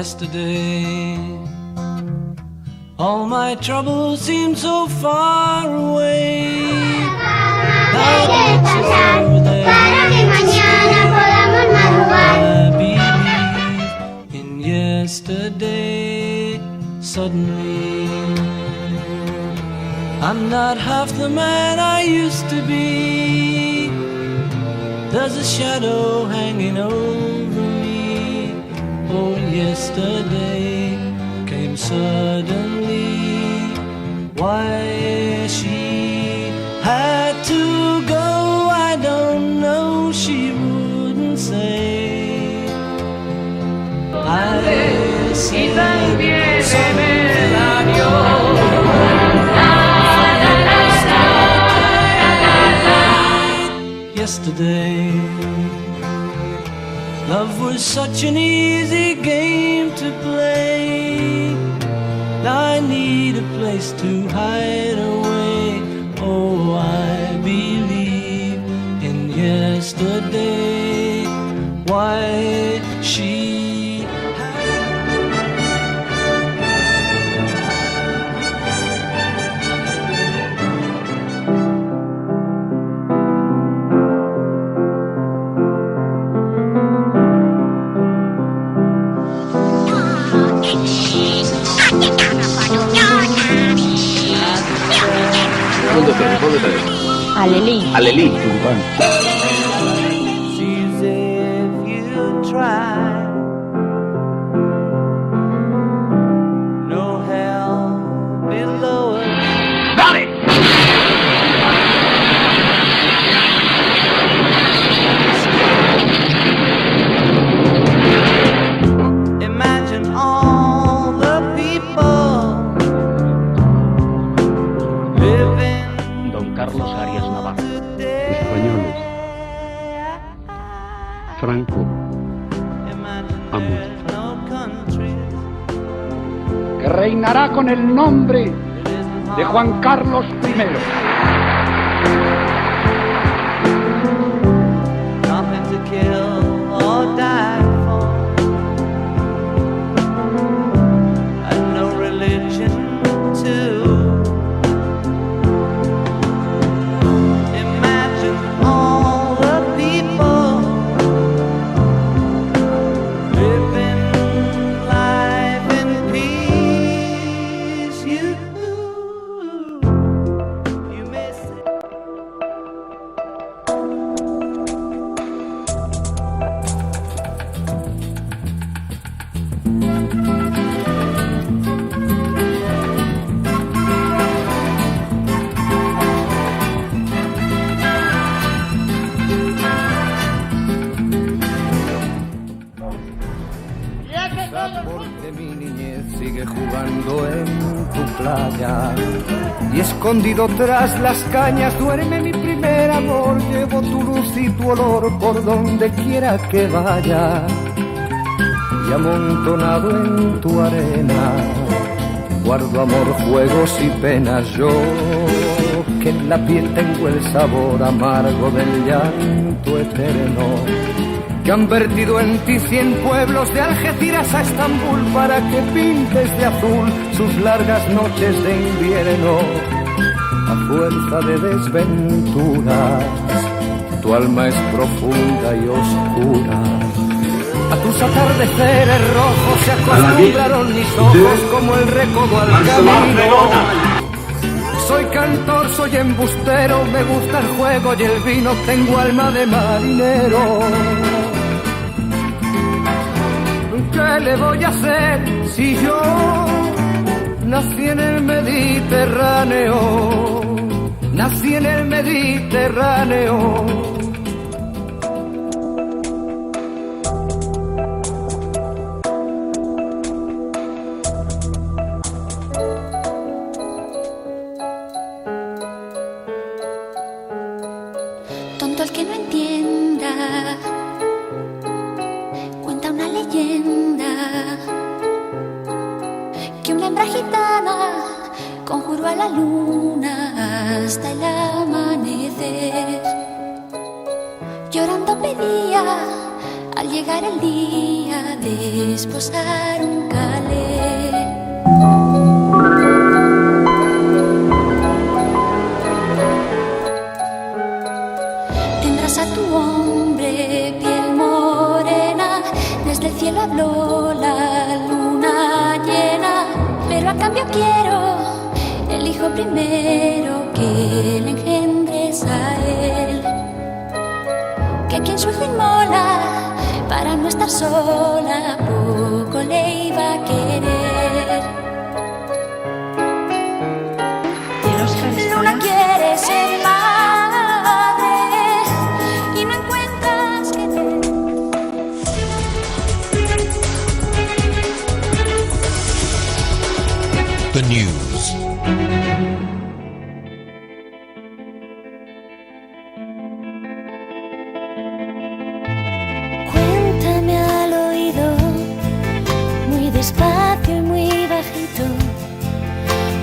Yesterday, all my troubles seem so far away. Now it looks as though they're I believe in yesterday. Suddenly, I'm not half the man I used to be. There's a shadow hanging over me. Oh, yesterday came suddenly. Why she had to go, I don't know, she wouldn't say. I said something yesterday. Love was such an easy game to play. Now I need a place to hide away. Oh, I believe in yesterday. Why she Alelí. Alelí. sees if you try. No hell below us. ¡Dale! Imagine all the people living Don Carlos Arias Navarro. Españoles. Franco ha muerto. Que reinará con el nombre de Juan Carlos I. Nothing to kill or die for, and no religion too. Imagine all the people living life in peace. You may say. Porque mi niñez sigue jugando en tu playa y escondido tras las cañas duerme mi primer amor. Llevo tu luz y tu olor por donde quiera que vaya y amontonado en tu arena guardo amor, juegos y penas. Yo que en la piel tengo el sabor amargo del llanto eterno, que han vertido en ti 100 pueblos de Algeciras a Estambul para que pintes de azul sus largas noches de invierno. A fuerza de desventuras, tu alma es profunda y oscura. A tus atardeceres rojos se acostumbraron mis ojos como el recodo al camino. Soy cantor, soy embustero, me gusta el juego y el vino, tengo alma de marinero. ¿Qué le voy a hacer si yo nací en el Mediterráneo? Nací en el Mediterráneo. leyenda que una hembra gitana conjuró a la luna hasta el amanecer. Llorando pedía al llegar el día de esposar un calé. Tendrás a tu hombre piel morena, desde el cielo habló la luna llena, pero a cambio quiero el hijo primero que le engendres a él. Que quien su hijo inmola para no estar sola, poco le iba a querer. Luna quiere ser madre y no encuentras que The news. Cuéntame al oído, muy despacio y muy bajito,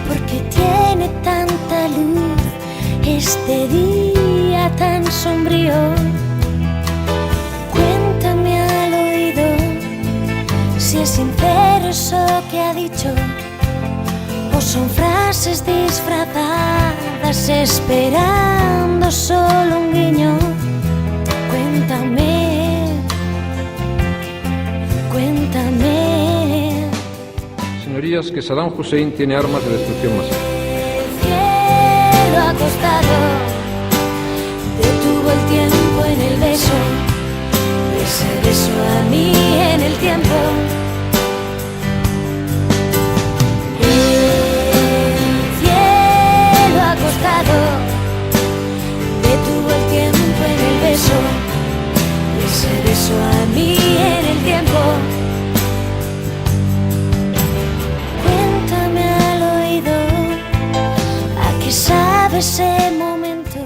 porque tiene tanta luz este día tan sombrío. Cuéntame al oído, si es sincero eso que ha dicho, o son frases disfrazadas esperando solo un guiño. Cuéntame, cuéntame. Señorías, que Saddam Hussein tiene armas de destrucción masiva. El cielo acostado detuvo el tiempo en el beso, ese beso a mí en el tiempo. El cielo acostado detuvo el tiempo en el beso, ese beso a mí en el tiempo. Cuéntame al oído, ¿a qué sabe ese momento?